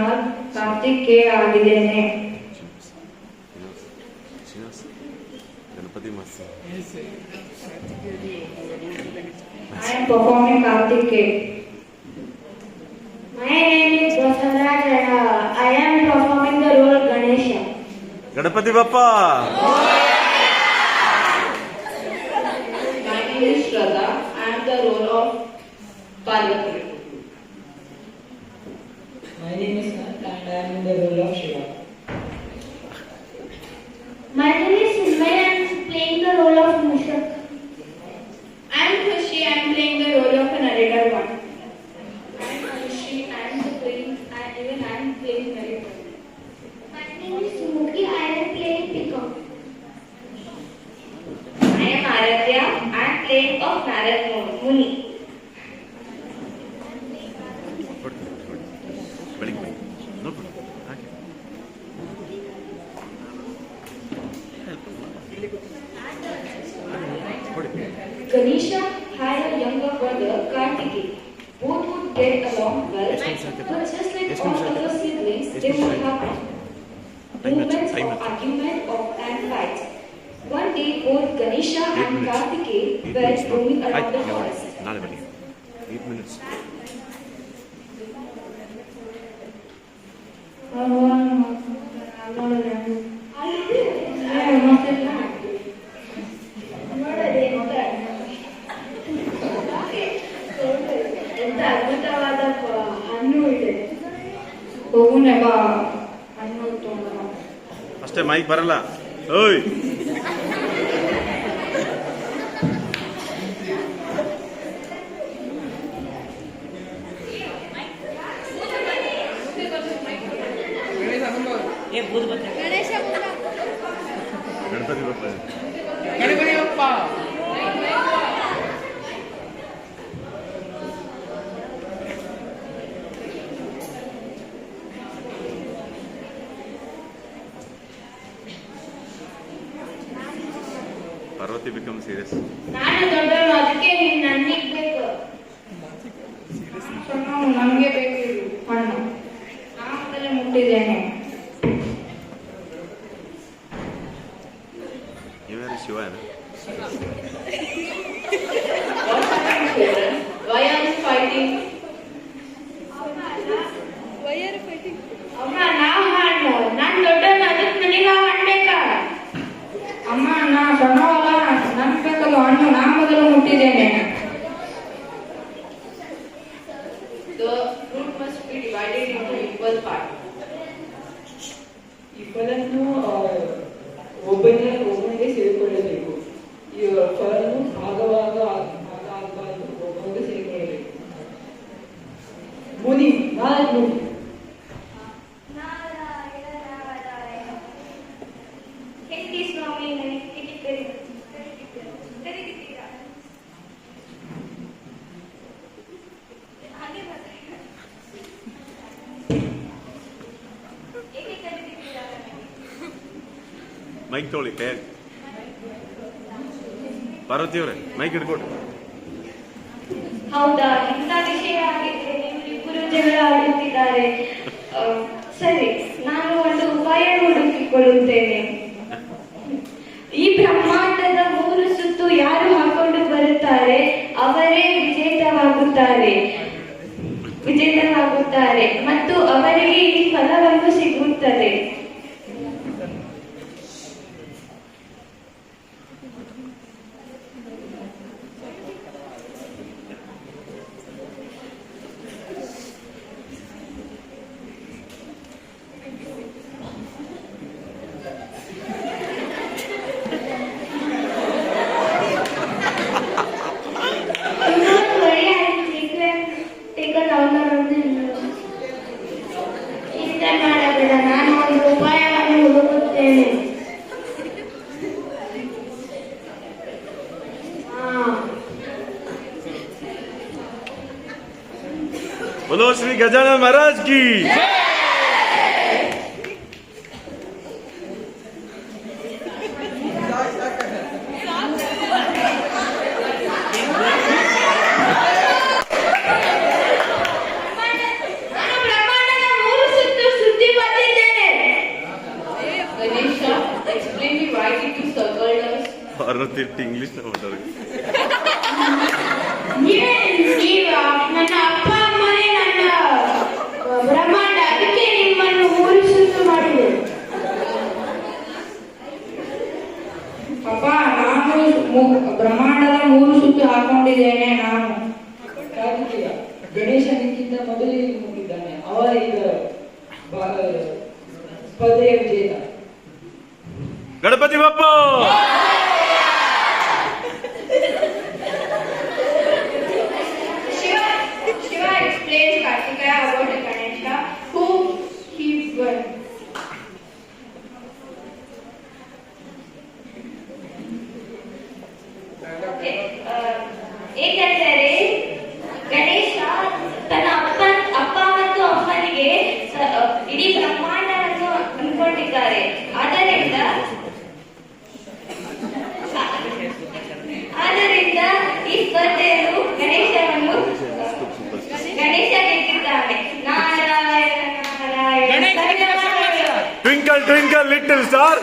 ಶ್ರೀನಾಥ್ ಕಾರ್ತಿಕೇಯ ಆಗಿದ್ದೇನೆ. I am performing Karthikeya. My name is Vasandraj and I am performing the role of Ganesha. Ganapati Bappa. My name is Shraddha. I am the role of Parvati. My name is Nand and I am in the role of Shiva. My name is Sinmay and I am playing the role of Musha. I am Khushi. I am playing the role of a narrator one. I am Khushi. I am playing narrator. My name is Sumukhi. I am playing Peacock. I am Aradhya. I am playing of Narad Muni. Ganesha had a younger brother, Kartikeya. Both would get along well, but just like all other siblings, they would have moments of argument and fights. One day, both Ganesha and Kartikeya were roaming around the forest. 8 minutes. ಎಂತ ಅದ್ಭುತವಾದ ಹಣ್ಣು ಇದೆ. ಹೋಗುನೆ ಬಾ ಹಣ್ಣು ತಗೊಂಡು ಬಾ. ಅಷ್ಟೇ mic ಬರಲ್ಲ. ಓಯ್ ಗಣಪತಿ ಬಪ್ಪ. ಗಣಪತಿ ಬಪ್ಪ. Parvati become serious. ನಾನು ದೊಡ್ಡವನು, ಅದಕ್ಕೆ ನೀನು ನನಗೆ ಬೇಕು. ನಮಗೆ ಬೇಕು ಹಣ್ಣು. ನಾನು ಮುಟ್ಟಿದ್ದೇನೆ. ಇವ್ಯಾರು ಶಿವನ? Why are you fighting? ಅಮ್ಮ ನಾವು ಹಣ್ಣು, ನಾನು ದೊಡ್ಡವನು, ಅದಕ್ಕೆ ನನಗೆ ಆ ಹಣ್ಣು ಬೇಕಾ? ಅಮ್ಮ ನಾ ಸಣ್ಣವಲ್ಲ, ನನ್ ಬೇಕಲ್ಲ ಹಣ್ಣು. ನಾನು ಮೊದಲು ಮುಟ್ಟಿದ್ದೇನೆ. The fruit must be divided into equal parts. ಈ ಫಲನ್ನು ಒಬ್ಬನಿಗೆ ಸೇರಿಕೊಳ್ಳಬೇಕು. ಈ ಫಲವನ್ನು ಆಗಬಾರದು, ಒಬ್ಬನಿಗೆ ಸೇರಿಕೊಳ್ಳಬೇಕು. ಮುನಿ ನಾಲ್ಕು ಹೆಂಡತಿ ಸ್ವಾಮಿ ನನಗೆ ಕರೀತಿದ್ದೀರಾ? ಹಾಗೆ ಮಾತಾಡಿ. ಏಕೆ ಕರೀತಿದ್ದೀರಾ ನನಗೆ? ಮೈಕ್ ತೊಗೊಳ್ಳಿ ಕೈಯಾಗಿ. ಪಾರ್ವತಿ ಅವರೇ ಮೈಕ್ ಹಿಡ್ಕೊಡ್ರಿ. ಹೌದಾ, ಇಂಥ ವಿಷಯ ಆಗಿದ್ರೆ ಇವರಿಬ್ಬರು ಜಗಳ ಆಡುತ್ತಿದ್ದಾರೆ. ಸರಿ, ನಾನು ಒಂದು ಉಪಾಯ ಹುಡುಕಿಕೊಳ್ಳುತ್ತೇನೆ. ಈ ಬ್ರಹ್ಮಾಂಡದ 3 ಸುತ್ತು ಯಾರು ಹಾಕೊಂಡು ಬರುತ್ತಾರೆ ಅವರೇ ವಿಜೇತರಾಗುತ್ತಾರೆ ಮತ್ತು ಅವರಿಗೆ ಈ ಫಲವನ್ನು ಸಿಗುತ್ತದೆ. ನಾನು ಒಂದು ಉಪಾಯವನ್ನು ಹುಡುಕುತ್ತೇನೆ. बोलो श्री गजानन महाराज की। ಬ್ರಹ್ಮಾಂಡದ 3 ಸುತ್ತು ಯಾರೋ ತಿಟ್ಟು ಇಂಗ್ಲಿಷ್ ತಗೊಂಡವ್ರೆ. ನನ್ನ ಅಪ್ಪ ಅಮ್ಮನೇ ನನ್ನ ಬ್ರಹ್ಮಾಂಡ, ಅದಕ್ಕೆ ನಿಮ್ಮನ್ನು ಮೂರು ಸುತ್ತು ಮಾಡಿದೆ. ಅಪ್ಪ, ನಾನು ಬ್ರಹ್ಮಾಂಡದ 3 ಸುತ್ತು ಹಾಕೊಂಡಿದ್ದೇನೆ. ನಾನು ಕಾರ್ತಿಕೇಯ ಗಣೇಶನಿಗಿಂತ ಮೊದಲೇ ಮುಗಿದ್ದಾನೆ. ಅವ ಈಗ ಸ್ಪರ್ಧೆಯ ವಿಜೇತ. ಗಣಪತಿ ಬಪ್ಪ. Shiva explains Kartikeya about the Ganesha who he won. ಏಕೆಂದರೆ ಗಣೇಶ ತನ್ನ ಅಪ್ಪ ಮತ್ತು ಅಮ್ಮನಿಗೆ ಇಡೀ ಬ್ರಹ್ಮಾಂಡವನ್ನು ಅನ್ಕೊಂಡಿದ್ದಾರೆ. ಆದ್ದರಿಂದ ಈ ಸ್ಪರ್ಧೆಯನ್ನು ಗಣೇಶ ಗೆದ್ದಿದ್ದಾನೆ. Narayana Narayana. Twinkle twinkle little star.